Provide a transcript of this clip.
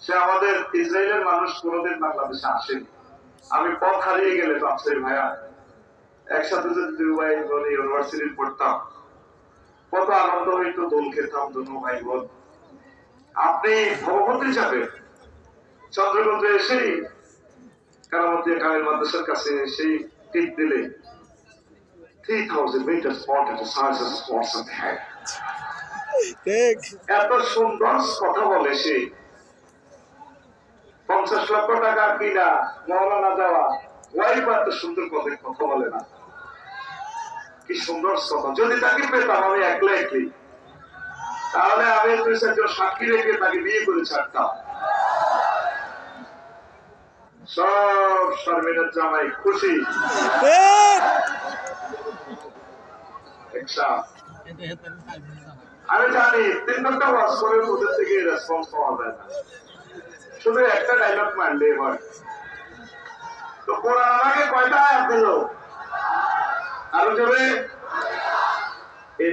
সে আমাদের ইসরায়েলের মানুষ কোনোদিন বাংলাদেশে আসেনি। আমি পথ হারিয়ে গেলে তো আফসারি ভাইয়া একসাথে যদি দুই ভাই বোন ইউনিভার্সিটি পড়তাম, কত আনন্দ হইতো, দোল খেতাম দুনো ভাই বোন। আপনি ভবভূতি যাবেন চন্দ্রগঞ্জে এসেই কারামতি কামেল মাদ্রাসার কাছে এসেই টিপ দিলে 3000 meters spot at the size of spots of the head. এত সুন্দর কথা বলে সে। 50 লক্ষ টাকা কিনা মৌলানা যাওয়া ওয়াইফ এত সুন্দর কথা বলে না। কি সুন্দর কথা! যদি তাকে পেতাম আমি একলা একলি, তাহলে আমি 2-4 সাক্ষী রেখে তাকে বিয়ে করে ছাড়তাম। সব শারমিনের জামাই খুশি। আমি জানি 3-4টা ওয়াজ করে ওদের থেকে রেসপন্স পাওয়া যায় না, শুধু একটা ডায়লগ মানলে হয়। তো কোরআন আমাকে কয়টা আয়াত দিল? আরো জোরে